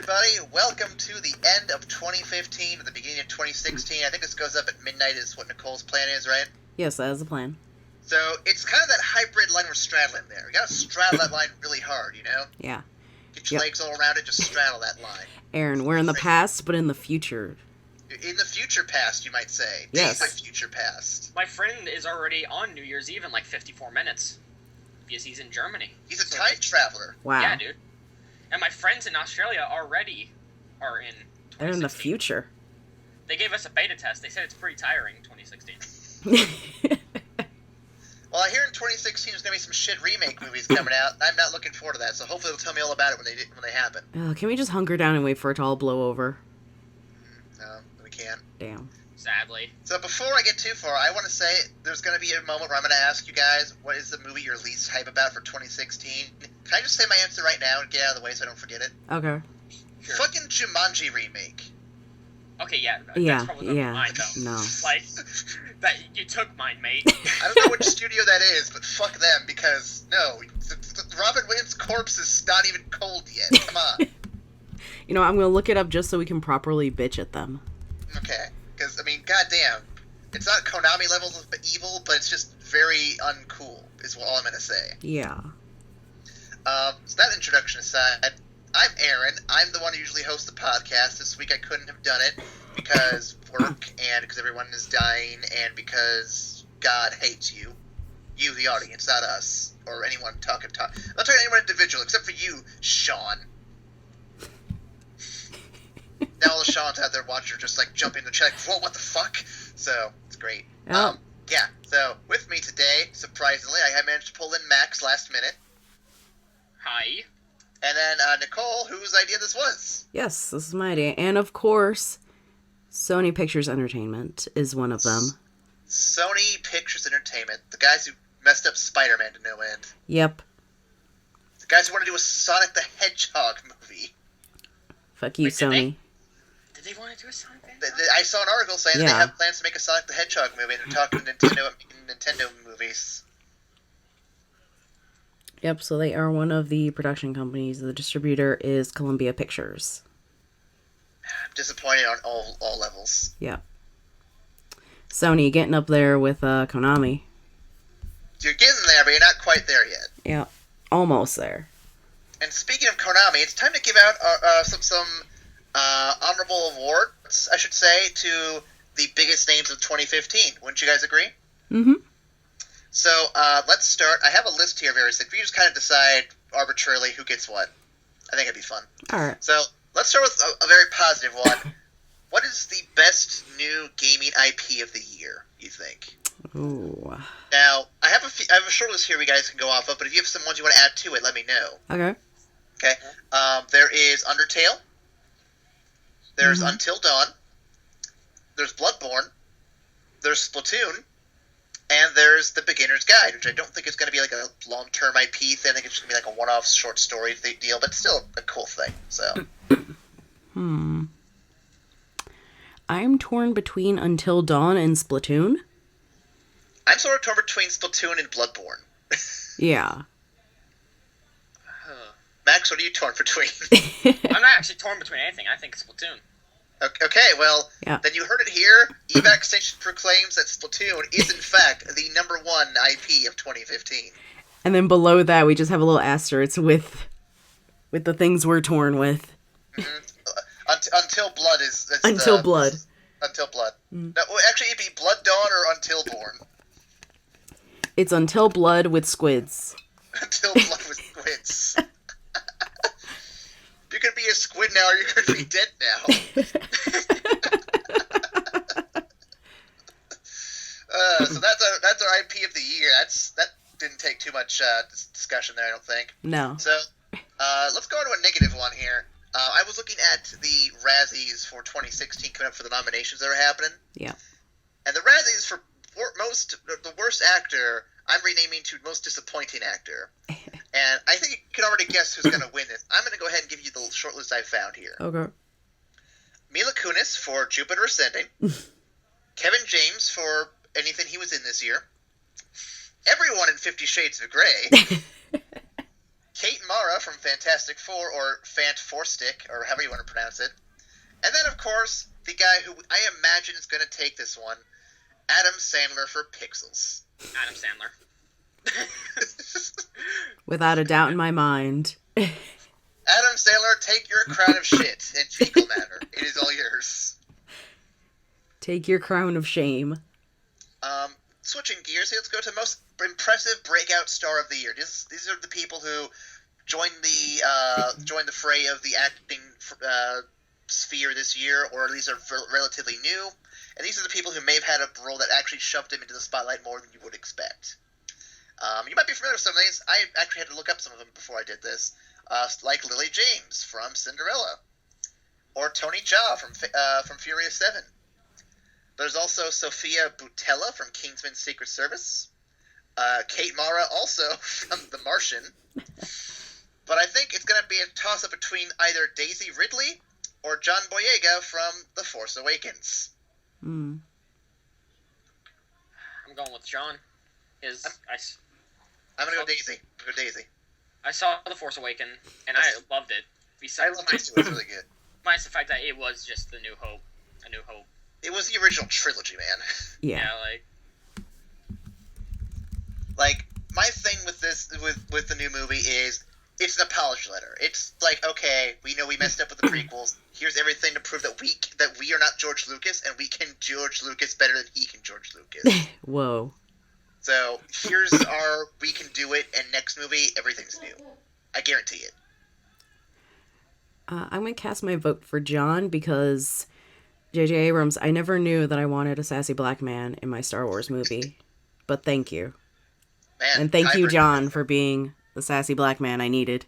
everybody. Welcome to the end of 2015 or the beginning of 2016. I think this goes up at midnight is what Nicole's plan is, right? Yes, that is the plan. So it's kind of that hybrid line we're straddling there. You gotta straddle that line really hard, you know? Yeah. Get your legs all around it, just straddle that line. Aaron, we're in the past, but in the future. In the future past, you might say. Yes. Days of future past. My friend is already on New Year's Eve in like 54 minutes. Because he's in Germany. He's a time traveler. Wow. Yeah, dude. And my friends in Australia already are in 2016. They're in the future. They gave us a beta test. They said it's pretty tiring in 2016. Well, I hear in 2016 there's going to be some shit remake movies coming out. I'm not looking forward to that, so hopefully they'll tell me all about it when they happen. Can we just hunker down and wait for it to all blow over? No, we can't. Damn. Sadly. So before I get too far, I want to say there's going to be a moment where I'm going to ask you guys, what is the movie you're least hype about for 2016? Can I just say my answer right now and get out of the way so I don't forget it? Okay. Sure. Fucking Jumanji remake. Okay, yeah. Yeah, That's probably yeah, mine, though. no. Like, that you took mine, mate. I don't know which studio that is, but fuck them, because, no, Robin Williams' corpse is not even cold yet. Come on. You know, I'm going to look it up just so we can properly bitch at them. Okay. Because, I mean, goddamn. It's not Konami levels of evil, but it's just very uncool, is all I'm going to say. Yeah. So that introduction aside, I'm Aaron. I'm the one who usually hosts the podcast. This week I couldn't have done it because work and because everyone is dying and because God hates you. You, the audience, not us. Or anyone talking. I'm not talking to anyone individual except for you, Sean. Now all the Sean's out there watching are just like jumping in the check. Whoa, what the fuck? So, it's great. Oh. Yeah, so with me today, surprisingly, I managed to pull in Max last minute. Hi. And then Nicole, whose idea this was. Yes, this is my idea. And of course, Sony Pictures Entertainment is one of them. Sony Pictures Entertainment. The guys who messed up Spider-Man to no end. Yep. The guys who want to do a Sonic the Hedgehog movie. Fuck you, Wait, Sony. Did they want to do a Sonic Fan? I saw an article saying that they have plans to make a Sonic the Hedgehog movie, and they're talking Nintendo movies. Yep, so they are one of the production companies. The distributor is Columbia Pictures. I'm disappointed on all levels. Yep. Sony getting up there with Konami. You're getting there, but you're not quite there yet. Yeah, almost there. And speaking of Konami, it's time to give out some honorable awards, I should say, to the biggest names of 2015. Wouldn't you guys agree? Mm-hmm. So, let's start. I have a list here very simply. You just kind of decide arbitrarily who gets what. I think it'd be fun. All right. So, let's start with a very positive one. What is the best new gaming IP of the year, you think? Ooh. Now, I have a short list here we guys can go off of, but if you have some ones you want to add to it, let me know. Okay. Okay. There is Undertale. There's Mm-hmm. Until Dawn. There's Bloodborne. There's Splatoon. And there's The Beginner's Guide, which I don't think is going to be like a long-term IP thing. I think it's going to be like a one-off short story deal, but still a cool thing. So. I'm torn between Until Dawn and Splatoon. I'm sort of torn between Splatoon and Bloodborne. Yeah. Max, what are you torn between? I'm not actually torn between anything. I think Splatoon. Okay, well, Yeah. then you heard it here. E-Vac Station proclaims that Splatoon is, in fact, the #1 IP of 2015. And then below that, we just have a little asterisk with the things we're torn with. Until Blood is... Until Blood. Until Blood. No, well, actually, it'd be Blood Dawn or Until Born. It's Until Blood with squids. Until Blood with squids. You could be a squid now, or you could be dead now. So that's our IP of the year. That didn't take too much discussion there, I don't think. No. So let's go on to a negative one here. I was looking at the Razzies for 2016 coming up for the nominations that are happening. Yeah. And the Razzies for the worst actor, I'm renaming to most disappointing actor. And I think you can already guess who's going to win this. I'm going to go ahead and give you the short list I found here. Okay. Mila Kunis for Jupiter Ascending. Kevin James for anything he was in this year. Everyone in 50 Shades of Grey. Kate Mara from Fantastic Four, or Fant Four Stick, or however you want to pronounce it. And then, of course, the guy who I imagine is going to take this one, Adam Sandler for Pixels. Adam Sandler. Without a doubt in my mind. Adam Sandler, take your crown of shit and fecal matter. It is all yours. Take your crown of shame. Switching gears, let's go to most impressive breakout star of the year. These are the people who joined the fray of the acting sphere this year, or at least are relatively new. And these are the people who may have had a role that actually shoved him into the spotlight more than you would expect. You might be familiar with some of these. I actually had to look up some of them before I did this. Like Lily James from Cinderella, or Tony Jaa from Furious 7. There's also Sophia Boutella from Kingsman's Secret Service. Kate Mara also from The Martian. But I think it's going to be a toss-up between either Daisy Ridley or John Boyega from The Force Awakens. Hmm. I'm going with John. I'm going to go Daisy. I saw The Force Awakens, and I loved it. I loved it too. It was really good. Minus the fact that it was just A New Hope. It was the original trilogy, man. Yeah. Like, my thing with this, with the new movie is, it's an apology letter. It's like, okay, we know we messed up with the prequels. Here's everything to prove that we are not George Lucas, and we can George Lucas better than he can George Lucas. Whoa. So, here's our we can do it, and next movie, everything's new. I guarantee it. I'm going to cast my vote for John because J.J. Abrams, I never knew that I wanted a sassy black man in my Star Wars movie. But thank you. Man, and thank you, John, for being the sassy black man I needed.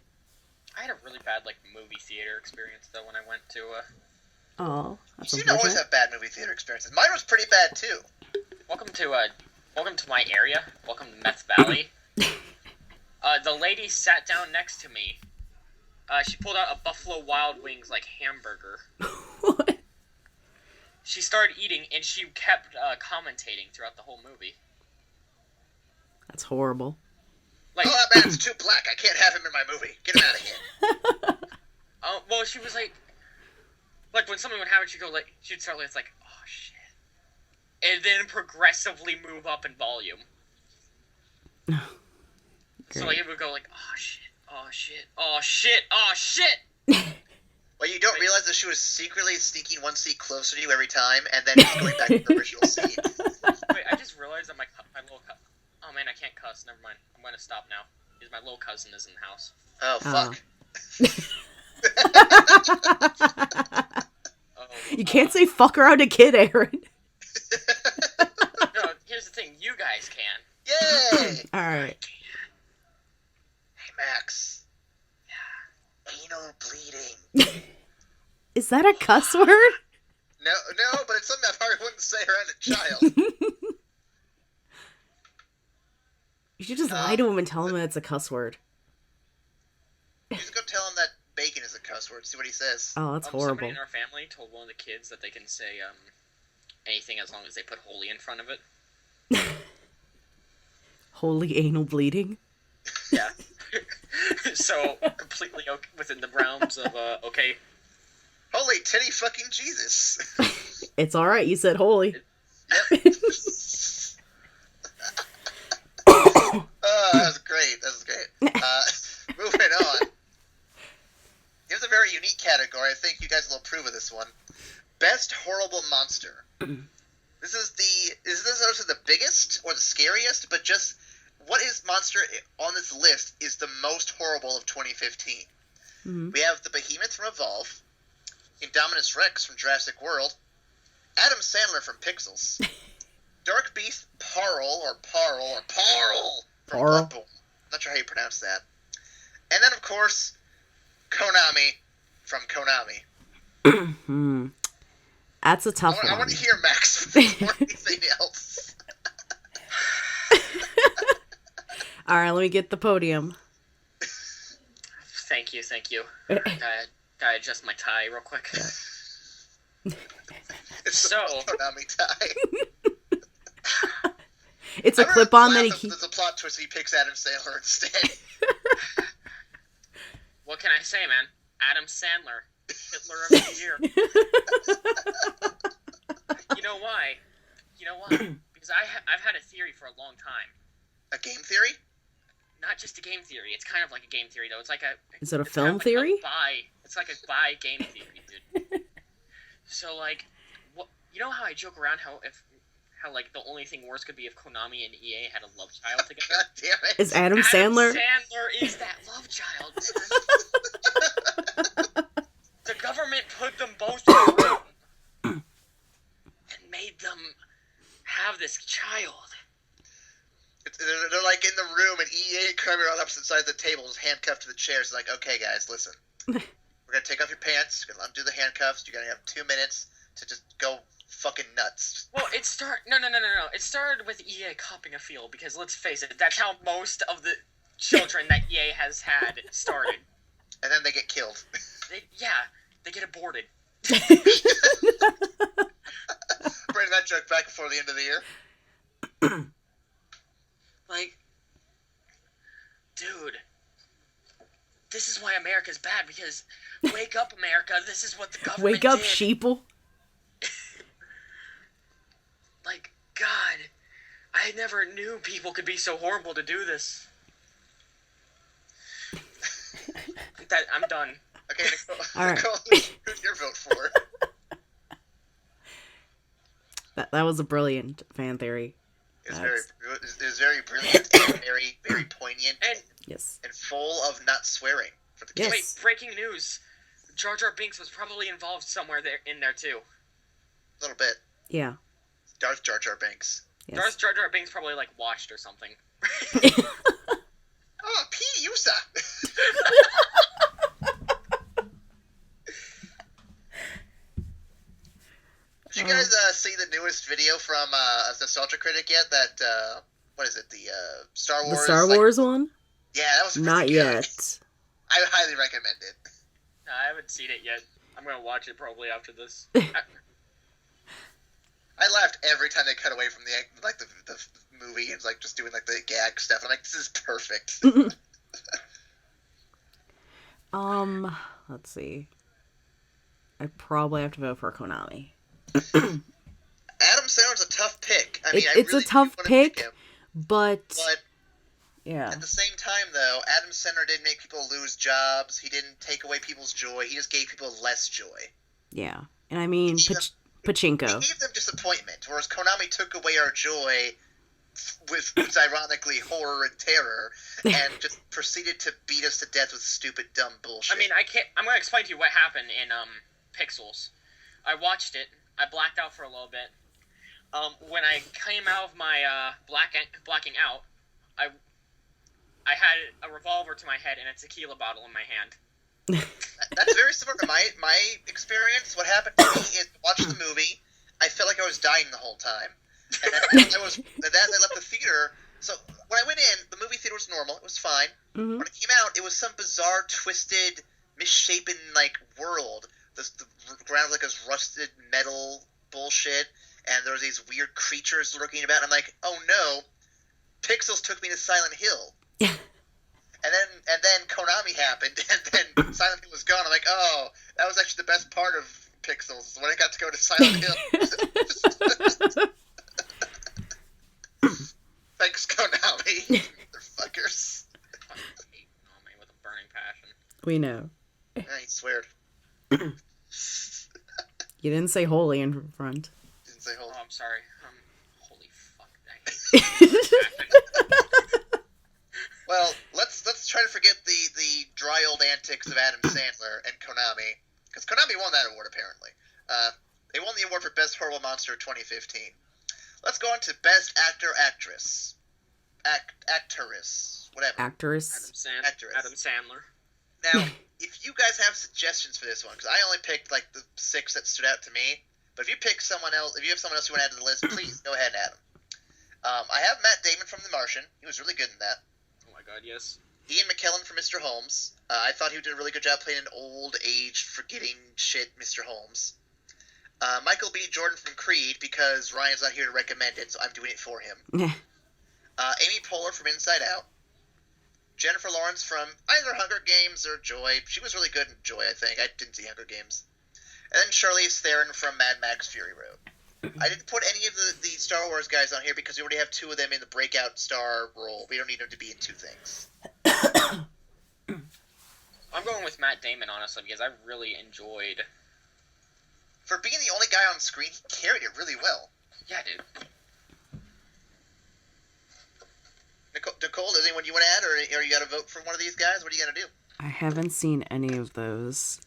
I had a really bad movie theater experience though when I went to. Oh, that's you always have bad movie theater experiences. Mine was pretty bad too. Welcome to my area. Welcome to Meth Valley. The lady sat down next to me. She pulled out a Buffalo Wild Wings hamburger. What? She started eating and she kept commentating throughout the whole movie. That's horrible. Oh, that man's too black. I can't have him in my movie. Get him out of here. Well, she was when something would happen, she'd start oh shit, and then progressively move up in volume. So it would go oh shit, oh shit, oh shit, oh shit. Well, you don't realize that she was secretly sneaking one seat closer to you every time, and then just going back to the original seat. Wait, I just realized that my little oh man, I can't cuss. Never mind. I'm going to stop now. Because my little cousin is in the house. Oh, fuck. You can't say fuck around a kid, Aaron. No, here's the thing. You guys can. Yay! Alright. Hey, Max. Yeah. Anal bleeding. Is that a cuss word? No, but it's something I probably wouldn't say around a child. You should just lie to him and tell him that it's a cuss word. You just go tell him that bacon is a cuss word. See what he says. Oh, that's horrible. Somebody in our family told one of the kids that they can say anything as long as they put holy in front of it. Holy anal bleeding? Yeah. So, completely within the realms of, okay. Holy titty fucking Jesus. It's alright, you said holy. Yep. That was great. Moving on. Here's a very unique category. I think you guys will approve of this one. Best horrible monster. This is the biggest or the scariest, but just what is monster on this list is the most horrible of 2015. Mm-hmm. We have the Behemoth from Evolve, Indominus Rex from Jurassic World, Adam Sandler from Pixels, Dark Beast Parl from Bloodborne. Not sure how you pronounce that. And then, of course, Konami from Konami. That's a tough one. I want to hear Max before anything else. Alright, let me get the podium. Thank you. Gotta adjust my tie real quick. It's the Konami tie. It's a clip-on that he keeps. There's a plot twist. He picks Adam Sandler instead. What can I say, man? Adam Sandler, Hitler of the year. You know why? Because I've had a theory for a long time. A game theory? Not just a game theory. It's kind of like a game theory, though. It's like a. Is it a it's film kind of like theory? It's like a bi game theory, dude. So like, what? You know how I joke around how like the only thing worse could be if Konami and EA had a love child together. God damn it! Is Adam Sandler? Sandler is that love child. The government put them both in a room and made them have this child. They're like in the room, and EA and Konami are on opposite sides of the table, just handcuffed to the chairs. Like, okay, guys, listen. We're gonna take off your pants. We're gonna undo the handcuffs. You're gonna have 2 minutes to just go fucking nuts. Well, it started with EA copping a feel, because let's face it, that's how most of the children that EA has had started. And then they get killed. They get aborted. Bring that joke back before the end of the year. Like, dude, this is why America's bad, because wake up, America, this is what the government Wake up, did. sheeple. Like, God, I never knew people could be so horrible to do this. I'm done. Okay, Nicole, All right. Nicole, who's your vote for? That was a brilliant fan theory. It was very brilliant and very, very poignant Yes. and full of not swearing for the kids. Yes. Wait, breaking news. Jar Jar Binks was probably involved somewhere in there too. A little bit. Yeah. Darth Jar Jar Binks. Yes. Jar Jar Binks probably like washed or something. Oh, P. Usa. Did you guys see the newest video from a Nostalgia Critic yet? That what is it? The Star Wars. The Star Wars one? Yeah, that was really Not good. yet. I highly recommend it. I haven't seen it yet. I'm gonna watch it probably after this. I laughed every time they cut away from the movie and like just doing like the gag stuff. I'm like, this is perfect. Let's see. I probably have to vote for Konami. Adam Sandler's a tough pick. I mean, I It's really a tough do wanna pick, him, but yeah. At the same time, though, Adam Sandler didn't make people lose jobs. He didn't take away people's joy. He just gave people less joy. Yeah, and I mean pachinko. He gave them disappointment, whereas Konami took away our joy with ironically horror and terror, and just proceeded to beat us to death with stupid, dumb bullshit. I mean, I'm gonna explain to you what happened in Pixels. I watched it. I blacked out for a little bit. When I came out of my blacking out, I had a revolver to my head and a tequila bottle in my hand. That's very similar to my experience. What happened to me is, watching the movie, I felt like I was dying the whole time. And then as I left the theater, so when I went in, the movie theater was normal. It was fine. Mm-hmm. When it came out, it was some bizarre, twisted, misshapen, like, world. The ground was like this rusted metal bullshit, and there was these weird creatures lurking about. And I'm like, oh no, Pixels took me to Silent Hill. And then Konami happened, and then Silent Hill was gone. I'm like, oh, that was actually the best part of Pixels, when I got to go to Silent Hill. Thanks, Konami. Motherfuckers. I hate Konami with a burning passion. We know. I swear. You didn't say holy in front. Didn't say holy. Oh, I'm sorry. Holy fuck. I hate Well, let's try to forget the dry old antics of Adam Sandler and Konami, because Konami won that award apparently. They won the award for Best Horrible Monster 2015. Let's go on to Best Actor, Actress, Actress, whatever. Actress. Adam Sandler. Now, if you guys have suggestions for this one, because I only picked like the 6 that stood out to me, but if you pick someone else, if you have someone else you want to add to the list, please go ahead and add them. I have Matt Damon from The Martian. He was really good in that. Oh my god, yes. Ian McKellen from Mr. Holmes. I thought he did a really good job playing an old-aged, forgetting shit Mr. Holmes. Michael B. Jordan from Creed, because Ryan's not here to recommend it, so I'm doing it for him. Amy Poehler from Inside Out. Jennifer Lawrence from either Hunger Games or Joy. She was really good in Joy, I think. I didn't see Hunger Games. And then Charlize Theron from Mad Max Fury Road. I didn't put any of the Star Wars guys on here because we already have two of them in the Breakout Star role. We don't need them to be in two things. I'm going with Matt Damon, honestly, because I really enjoyed... For being the only guy on screen, he carried it really well. Yeah, dude. Nicole, is anyone you want to add, or you got to vote for one of these guys? What are you going to do? I haven't seen any of those.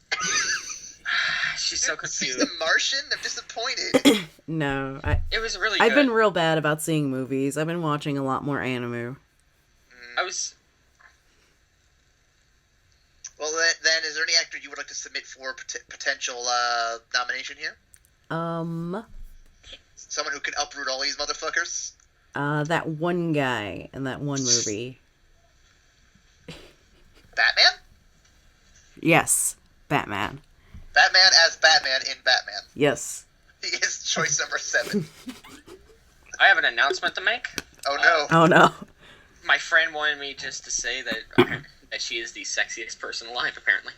She's so See confused. The Martian? I'm disappointed. No, It was really good. I've been real bad about seeing movies. I've been watching a lot more anime. I was... Well, then, is there any actor you would like to submit for potential nomination here? Someone who can uproot all these motherfuckers? That one guy in that one movie. Batman? Yes, Batman. Batman as Batman in Batman. Yes. He is choice number 7. I have an announcement to make. Oh, no. Oh, no. My friend wanted me just to say that that she is the sexiest person alive, apparently.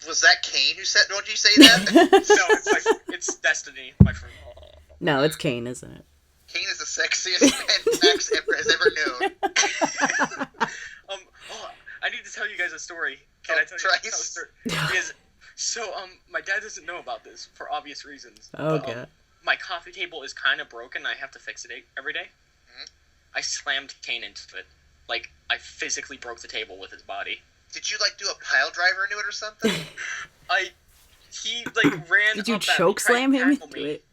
Was that Kane who said... Would you say that? No, it's Destiny, my friend. No, it's Kane, isn't it? Kane is the sexiest man Max ever has ever known. I need to tell you guys a story. Can I tell you a story? Because, my dad doesn't know about this for obvious reasons. Oh, but, God. My coffee table is kind of broken. I have to fix it every day. Mm-hmm. I slammed Kane into it. Like, I physically broke the table with his body. Did you, do a pile driver into it or something? He ran Did you up at me, choke tried to slam him tackle into me. it?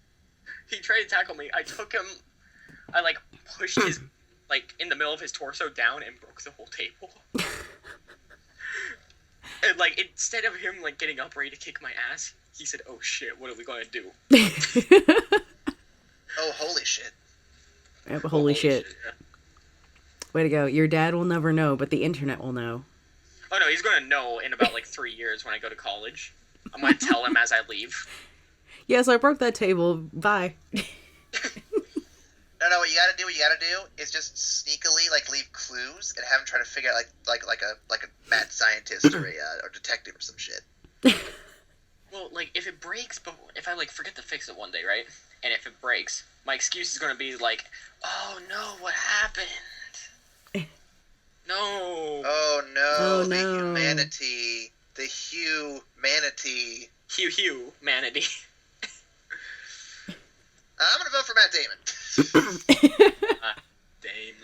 He tried to tackle me. I took him, I pushed his, in the middle of his torso down and broke the whole table. And, instead of him, getting up ready to kick my ass, he said, "Oh shit, what are we going to do?" Oh, holy shit. Yeah, but holy shit. Yeah. Way to go. Your dad will never know, but the internet will know. Oh no, he's going to know in about 3 years when I go to college. I'm going to tell him as I leave. Yes, I broke that table. Bye. No, what you gotta do is just sneakily, leave clues and have him try to figure out, like a mad scientist or a detective or some shit. Well, if it breaks, but if I, forget to fix it one day, right? And if it breaks, my excuse is going to be, "Oh, no, what happened? No." Oh, no. Oh, The no. humanity. The humanity. Hugh, manatee. I'm gonna vote for Matt Damon. Damn.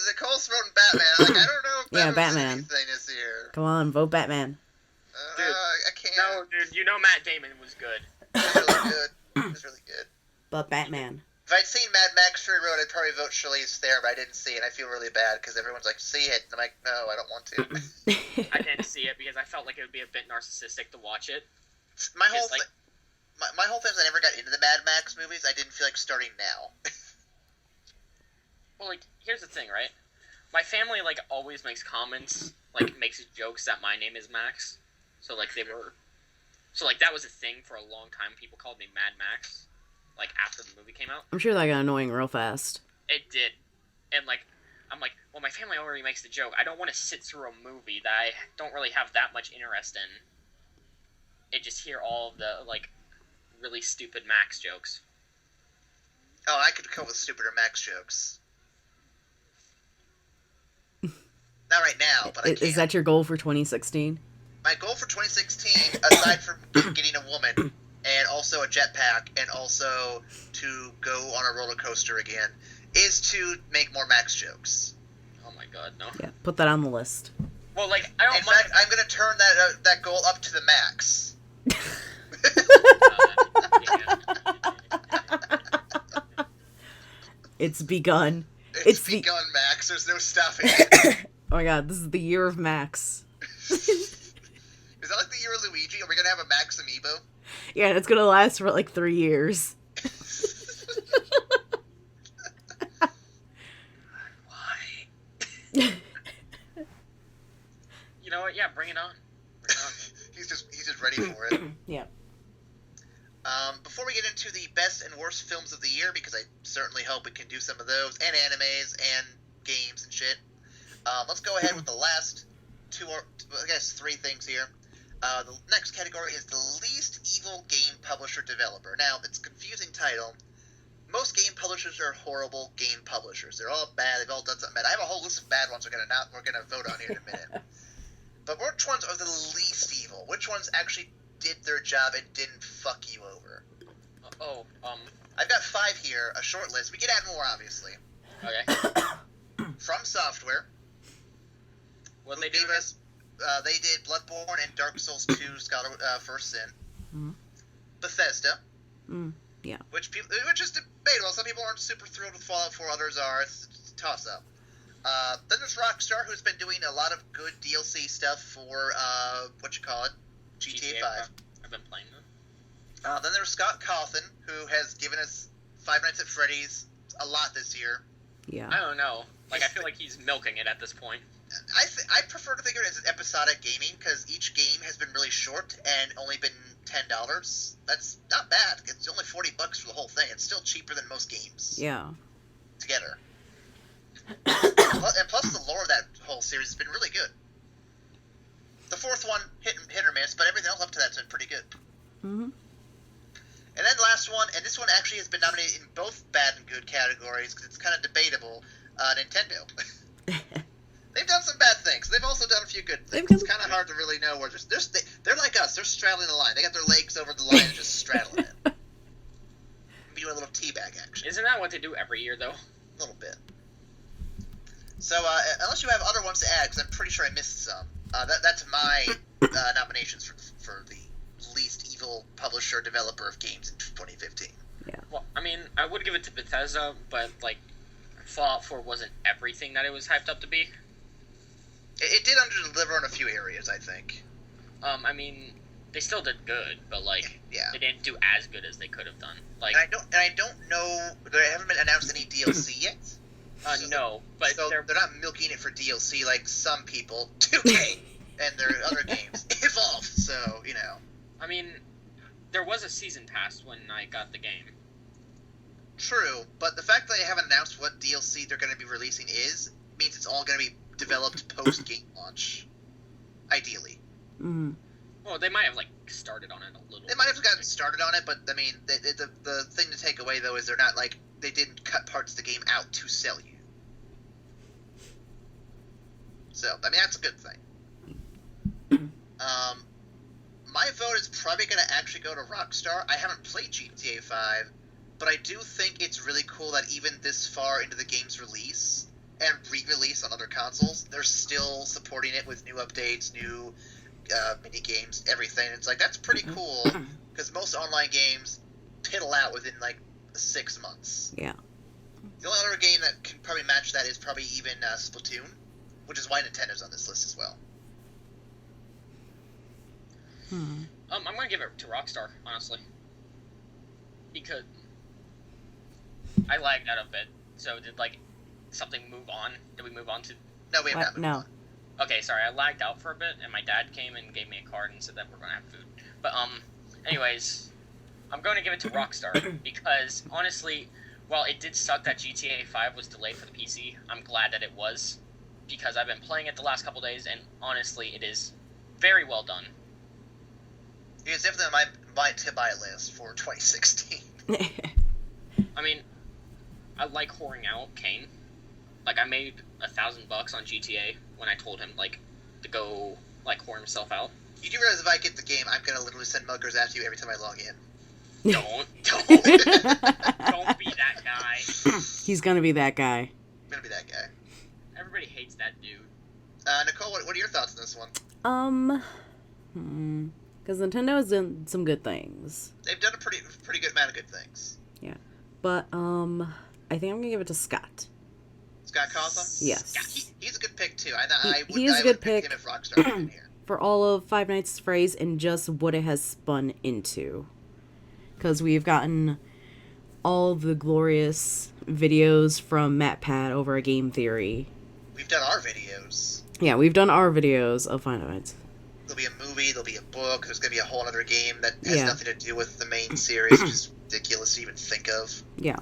Nicole's voting Batman. I don't know if Yeah, Batman Batman. was anything this year. Come on, vote Batman. Dude, I can't. No, dude, Matt Damon was good. It was really good. It was really good. But Batman. If I'd seen Mad Max Fury Road, I'd probably vote Charlize Theron, but I didn't see it. I feel really bad because everyone's like, "See it," and I'm like, "No, I don't want to." I didn't see it because I felt like it would be a bit narcissistic to watch it. My whole thing is I never got into the Mad Max movies. I didn't feel like starting now. Well, here's the thing, right? My family, always makes comments, makes jokes that my name is Max. So, that was a thing for a long time. People called me Mad Max, after the movie came out. I'm sure that got annoying real fast. It did. And, I'm like, well, my family already makes the joke. I don't want to sit through a movie that I don't really have that much interest in and just hear all of the, really stupid Max jokes. Oh, I could come up with stupider Max jokes. Not right now, but I can. Is that your goal for 2016? My goal for 2016, aside from getting a woman, and also a jetpack, and also to go on a roller coaster again, is to make more Max jokes. Oh my god, no. Yeah, put that on the list. Well, I don't In fact, I'm going to turn that goal up to the max. It's begun. It's begun, Max. There's no stopping it. Oh my god, this is the year of Max. Is that like the year of Luigi? Are we going to have a Max amiibo? Yeah, and it's gonna last for 3 years. Why? You know what? Yeah, bring it on. Bring it on. He's just ready for it. Yeah. Before we get into the best and worst films of the year, because I certainly hope we can do some of those, and animes, and games, and shit, Let's go ahead with the last three things here. The next category is the least evil game publisher developer. Now, it's a confusing title. Most game publishers are horrible game publishers. They're all bad. They've all done something bad. I have a whole list of bad ones we're gonna vote on here in a minute. But which ones are the least evil? Which ones actually did their job and didn't fuck you over? I've got 5 here, a short list. We can add more, obviously. Okay. From Software. What they do? They did Bloodborne and Dark Souls 2 First Sin. Mm-hmm. Bethesda. Yeah. Which is debatable. Some people aren't super thrilled with Fallout 4, others are. It's a toss-up. Then there's Rockstar, who's been doing a lot of good DLC stuff for, GTA 5. I've been playing them. Then there's Scott Cawthon, who has given us Five Nights at Freddy's a lot this year. Yeah. I don't know. I feel like he's milking it at this point. I prefer to think of it as episodic gaming, because each game has been really short and only been $10. That's not bad. It's only $40 for the whole thing. It's still cheaper than most games. Yeah. Together. And plus the lore of that whole series has been really good. The fourth one, hit or miss, but everything else up to that's been pretty good. Mm-hmm. And then last one, and this one actually has been nominated in both bad and good categories, because it's kind of debatable, Nintendo. They've done some bad things. They've also done a few good things. It's kind of hard to really know where they're like us. They're straddling the line. They got their legs over the line and just straddling it. Maybe do a little teabag action. Isn't that what they do every year, though? A little bit. So, unless you have other ones to add, because I'm pretty sure I missed some. That's my nominations for the least evil publisher developer of games in 2015. Yeah. Well, I mean, I would give it to Bethesda, but Fallout 4 wasn't everything that it was hyped up to be. It did underdeliver in a few areas, I think. I mean, they still did good, but yeah. They didn't do as good as they could have done. And I don't know. They haven't been announced any DLC yet. No, but they're not milking it for DLC like some people. 2K and their other games Evolve. So I mean, there was a season pass when I got the game. True, but the fact that they haven't announced what DLC they're going to be releasing means it's all going to be developed post-game launch, ideally. Mm-hmm. Well, they might have started on it a little. They might have gotten started on it, but I mean, the thing to take away though is they're not they didn't cut parts of the game out to sell you. So I mean, that's a good thing. My vote is probably going to actually go to Rockstar. I haven't played GTA 5, but I do think it's really cool that even this far into the game's release and re-release on other consoles, they're still supporting it with new updates, new mini games, everything. It's that's pretty cool, because most online games piddle out within 6 months. Yeah. The only other game that can probably match that is probably even Splatoon, which is why Nintendo's on this list as well. I'm gonna give it to Rockstar, honestly, because I lagged out a bit. So did something move on? Did we move on to? No, we have not moved on. Okay, sorry, I lagged out for a bit, and my dad came and gave me a card and said that we're gonna have food. But anyways, I'm going to give it to Rockstar because honestly, while it did suck that GTA 5 was delayed for the PC, I'm glad that it was, because I've been playing it the last couple days, and honestly, it is very well done. It's definitely on my to-buy list for 2016. I mean, I like whoring out Kane. I made $1,000 on GTA when I told him, to go, whore himself out. You do realize if I get the game, I'm going to literally send muggers after you every time I log in. Don't be that guy. He's gonna be that guy. I'm going to be that guy. Everybody hates that dude. Nicole, what are your thoughts on this one? Because Nintendo has done some good things. They've done a pretty good amount of good things. Yeah. But, I think I'm gonna give it to Scott. Scott Cawthon? Yes. Yeah, he's a good pick, too. He is a good pick. Him if Rockstar was in here. For all of Five Nights at Freddy's and just what it has spun into. Because we've gotten all of the glorious videos from MatPat over at Game Theory. We've done our videos. Yeah, we've done our videos of Five Nights. There'll be a movie, there'll be a book, there's going to be a whole other game that has Yeah. nothing to do with the main series, which is ridiculous to even think of. Yeah.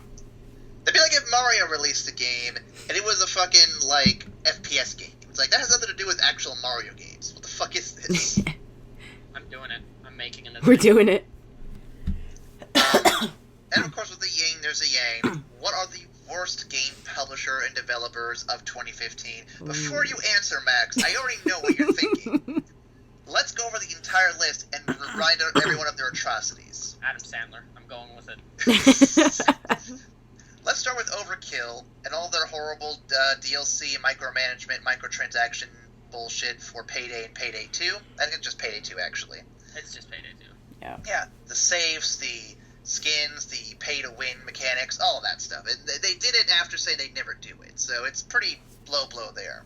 It'd be like if Mario released a game, and it was a fucking, FPS game. It's like, that has nothing to do with actual Mario games. What the fuck is this? I'm doing it. I'm making it. We're doing it. And of course, with the yin, there's a yang. What are the worst game publisher and developers of 2015? Before you answer, Max, I already know what you're thinking. Let's go over the entire list and remind everyone of their atrocities. Adam Sandler. I'm going with it. Let's start with Overkill and all their horrible DLC, micromanagement, microtransaction bullshit for Payday and Payday 2. I think it's just Payday 2, actually. It's just Payday 2. Yeah. Yeah, the saves, the skins, the pay-to-win mechanics, all of that stuff. They did it after saying they'd never do it, so it's pretty blow there.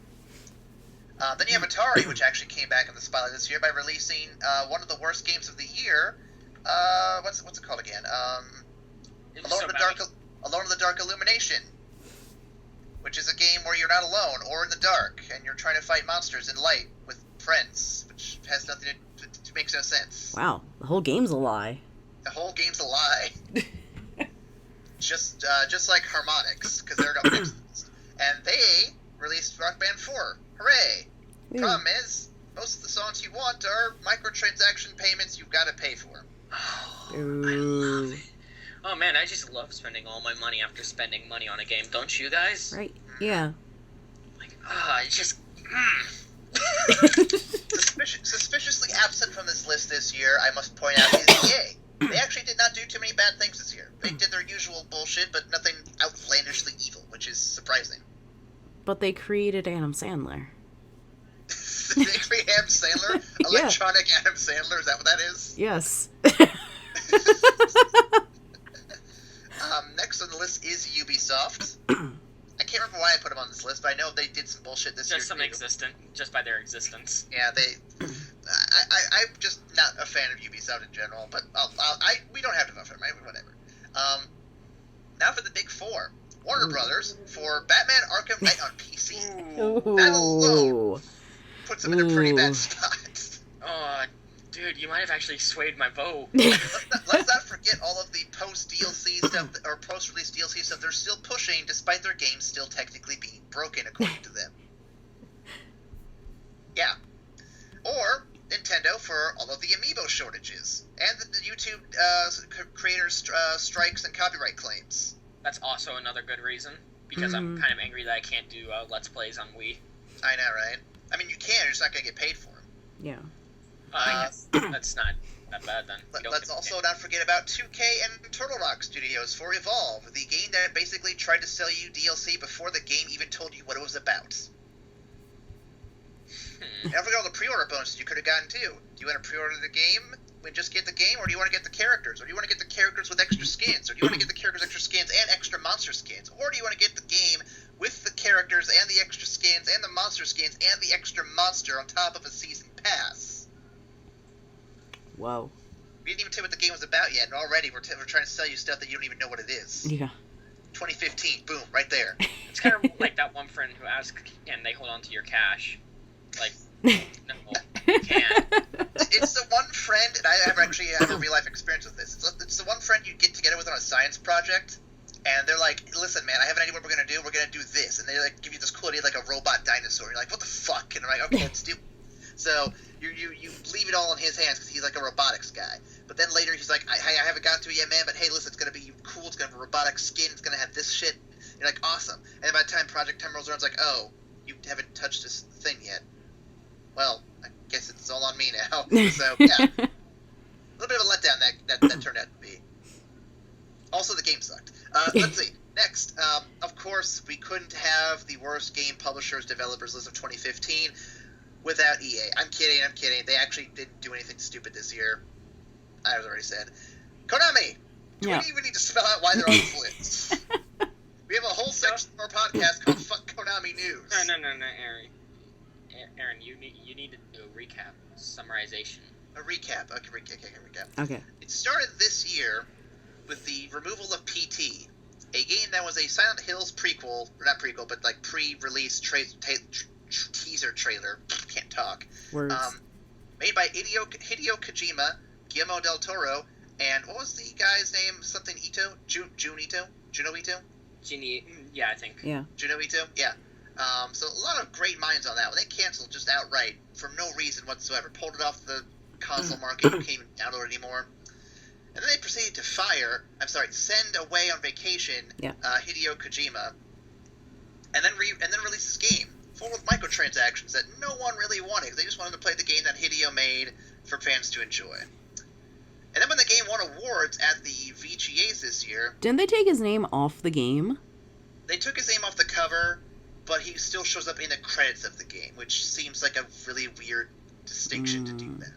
Then you have Atari, which actually came back in the spotlight this year by releasing one of the worst games of the year. What's it called again? Alone in the Dark Illumination, which is a game where you're not alone or in the dark, and you're trying to fight monsters in light with friends, which has nothing to makes no sense. Wow, the whole game's a lie. The whole game's a lie. just like Harmonix, because they're up next. And they released Rock Band 4. Hooray! Problem is, most of the songs you want are microtransaction payments you've got to pay for. Oh, I love it. Oh man, I just love spending all my money after spending money on a game. Don't you guys? Right? Yeah. Like, it's just... Suspiciously absent from this list this year, I must point out, is EA. They actually did not do too many bad things this year. They did their usual bullshit, but nothing outlandishly evil, which is surprising. But they created Adam Sandler. They create Adam Sandler? Electronic Adam Sandler, is that what that is? Yes. Next on the list is Ubisoft. I can't remember why I put them on this list, but I know they did some bullshit this year. Just by their existence. Yeah, I'm just not a fan of Ubisoft in general, but we don't have to vote for them, right? Whatever. Now for the big four. Warner Brothers for Batman Arkham Knight on PC. That alone puts them in a pretty bad spot. Oh, dude, you might have actually swayed my vote. Let's not forget all of the post-DLC stuff, or post-release DLC stuff they're still pushing, despite their games still technically being broken, according to them. Yeah. Or Nintendo for all of the amiibo shortages, and the YouTube creators' strikes and copyright claims. That's also another good reason, because I'm kind of angry that I can't do Let's Plays on Wii. I know, right? I mean, you can, you're just not going to get paid for them. Yeah. I guess that's not that bad then. Let's also not forget about 2K and Turtle Rock Studios for Evolve, the game that basically tried to sell you DLC before the game even told you what it was about. And I forget all the pre-order bonuses you could have gotten too. Do you want to pre-order the game and just get the game, or do you want to get the characters? Or do you want to get the characters with extra skins? Or do you want to get the characters extra skins and extra monster skins? Or do you want to get the game with the characters and the extra skins and the monster skins and the extra monster on top of a season pass? Whoa. We didn't even tell you what the game was about yet, and already we're trying to sell you stuff that you don't even know what it is. Yeah. 2015, boom, right there. It's kind of like that one friend who asks, can they hold on to your cash? Like, no, you can't. It's the one friend, and I have actually had a real-life experience with this. It's the one friend you get together with on a science project, and they're like, listen, man, I have an idea what we're going to do. We're going to do this. And they like give you this cool idea like a robot dinosaur. And you're like, what the fuck? And I'm like, okay, let's do it. So you leave it all in his hands because he's like a robotics guy. But then later he's like, I haven't gotten to it yet, man, but hey, listen, it's going to be cool. It's going to have a robotic skin. It's going to have this shit. And you're like, awesome. And then by the time project time rolls around, it's like, oh, you haven't touched this thing yet. Well, I guess it's all on me now. So, yeah. A little bit of a letdown that turned out to be. Also, the game sucked. Let's see. Next, of course, we couldn't have the worst game publishers, developers list of 2015 without EA. I'm kidding. They actually didn't do anything stupid this year. I was already said. Konami! Do we even need to spell out why they're on this list? We have a whole section of our podcast called Fuck Konami News. No, Aaron. Aaron, you need to do a recap, summarization. A recap. Okay, recap. Okay. It started this year with the removal of PT, a game that was a Silent Hills prequel, or not prequel, but like pre-release teaser trailer. Can't talk. Words. Made by Hideo Kojima, Guillermo del Toro, and what was the guy's name? Something Ito? Juno Ito? Yeah, I think. Yeah. Juno Ito? Yeah. So a lot of great minds on that one. They canceled just outright for no reason whatsoever. Pulled it off the console market. You can't even download it anymore. And then they proceeded to send away on vacation Hideo Kojima, and then release this game full of microtransactions that no one really wanted. They just wanted to play the game that Hideo made for fans to enjoy. And then when the game won awards at the VGAs this year... Didn't they take his name off the game? They took his name off the cover, but he still shows up in the credits of the game, which seems like a really weird distinction to do that.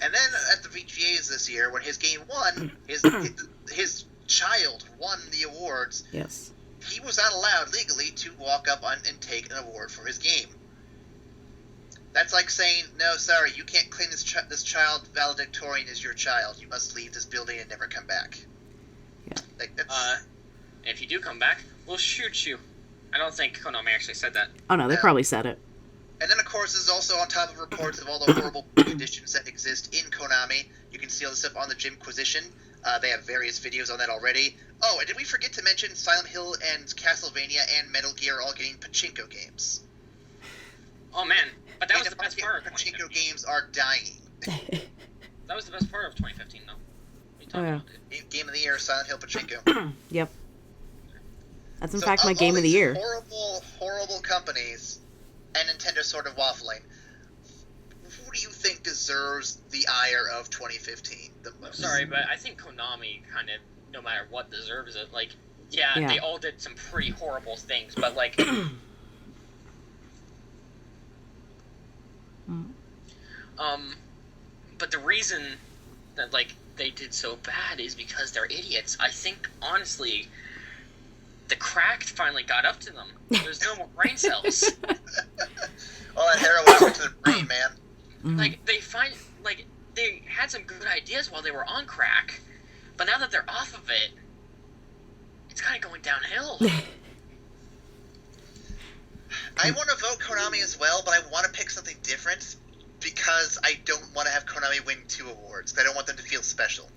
And then at the VGAs this year, when his game won, his child won the awards. Yes. He was not allowed legally to walk up and take an award for his game. That's like saying, no, sorry, you can't claim this child valedictorian as your child. You must leave this building and never come back. Yeah. Like, that's... if you do come back, we'll shoot you. I don't think Konami actually said that. Oh, no, they probably said it. And then, of course, this is also on top of reports of all the horrible conditions that exist in Konami. You can see all this stuff on the Jimquisition. They have various videos on that already. Oh, and did we forget to mention Silent Hill and Castlevania and Metal Gear all getting pachinko games? Oh, man. But that was the best part of Pachinko games are dying. That was the best part of 2015, though. Oh, yeah. Game of the Year, Silent Hill Pachinko. Yep. That's, in fact, my Game of the Year. Horrible, horrible companies, and Nintendo sort of waffling. Who do you think deserves the ire of 2015 the most? Sorry, but I think Konami kind of, no matter what, deserves it. Like, yeah, they all did some pretty horrible things, but, like... But the reason that, like, they did so bad is because they're idiots. I think, honestly, the crack finally got up to them. There's no more brain cells. All that heroin went to the brain, man. Mm-hmm. Like, they had some good ideas while they were on crack, but now that they're off of it, it's kind of going downhill. I want to vote Konami as well, but I want to pick something different because I don't want to have Konami win 2 awards. I don't want them to feel special.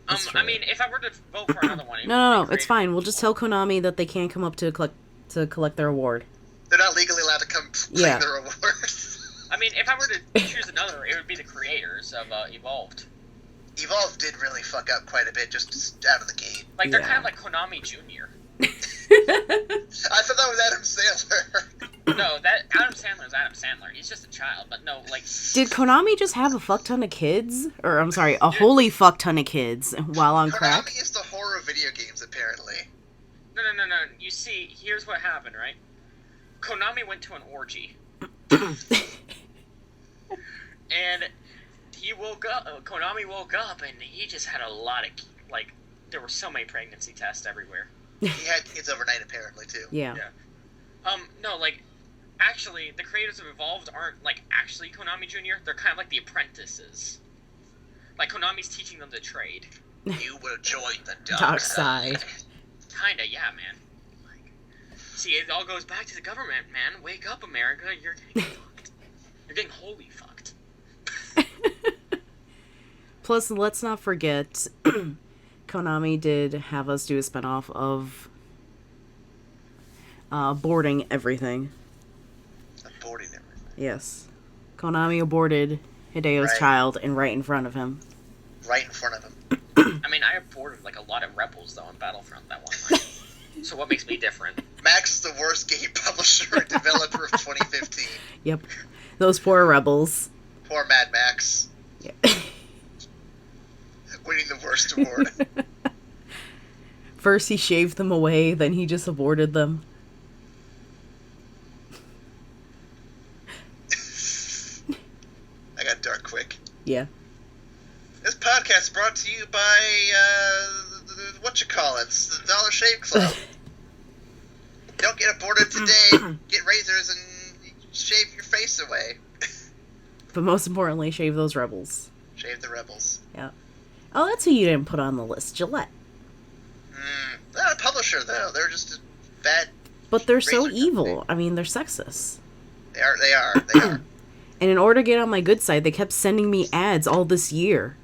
I mean, if I were to vote for another one... No, it's fine. We'll just tell Konami that they can't come up to collect their award. They're not legally allowed to come claim their awards. I mean, if I were to choose another, it would be the creators of Evolved. Evolved did really fuck up quite a bit just out of the gate. Like, they're kind of like Konami Jr. I thought that was Adam Sandler. No, that Adam Sandler is Adam Sandler. He's just a child, but no, like... Did Konami just have a fuck ton of kids? Or, I'm sorry, a holy fuck ton of kids while on crack? Konami is the horror of video games, apparently. No. You see, here's what happened, right? Konami went to an orgy. And Konami woke up, and he just had a lot of, like, there were so many pregnancy tests everywhere. He had kids overnight, apparently, too. Yeah. No, like, actually, the creators of Evolved aren't, like, actually Konami Jr. They're kind of like the apprentices. Like, Konami's teaching them the trade. You will join the Dark side. Kinda, yeah, man. Like, see, it all goes back to the government, man. Wake up, America. You're getting fucked. You're getting wholly fucked. Plus, let's not forget, Konami did have us do a spinoff of boarding everything. Aborting everything. Yes. Konami aborted Hideo's child and right in front of him. Right in front of him. I mean, I aborted, like, a lot of Rebels, though, on Battlefront that one night. So what makes me different? Max is the worst game publisher and developer of 2015. Yep. Those poor rebels. Poor Mad Max. Yeah. Winning the worst award. First he shaved them away, then he just aborted them. I got dark quick. Yeah. This podcast is brought to you by, the Dollar Shave Club. Don't get aborted today. Get razors and shave your face away. But most importantly, shave those rebels. Shave the rebels. Yeah. Oh, that's who you didn't put on the list. Gillette. They're not a publisher, though. They're just a bad... But they're so razor evil. company. I mean, they're sexist. They are. And in order to get on my good side, they kept sending me ads all this year.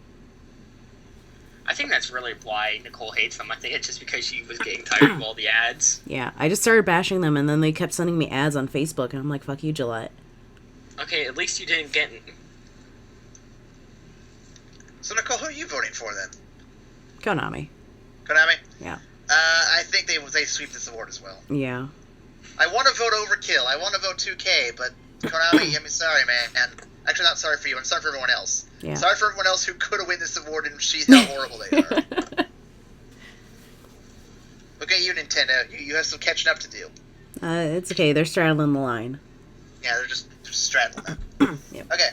I think that's really why Nicole hates them. I think it's just because she was getting tired of all the ads. Yeah, I just started bashing them, and then they kept sending me ads on Facebook, and I'm like, fuck you, Gillette. Okay, at least you didn't get... So, Nicole, who are you voting for, then? Konami. Konami? Yeah. I think they sweep this award as well. Yeah. I want to vote Overkill. I want to vote 2K, but Konami, I'm sorry, man. Actually, not sorry for you. I'm sorry for everyone else. Yeah. Sorry for everyone else who could have won this award and see how horrible they are. Look at you, Nintendo. You have some catching up to do. It's okay. They're straddling the line. Yeah, they're just straddling it. Yep. Okay.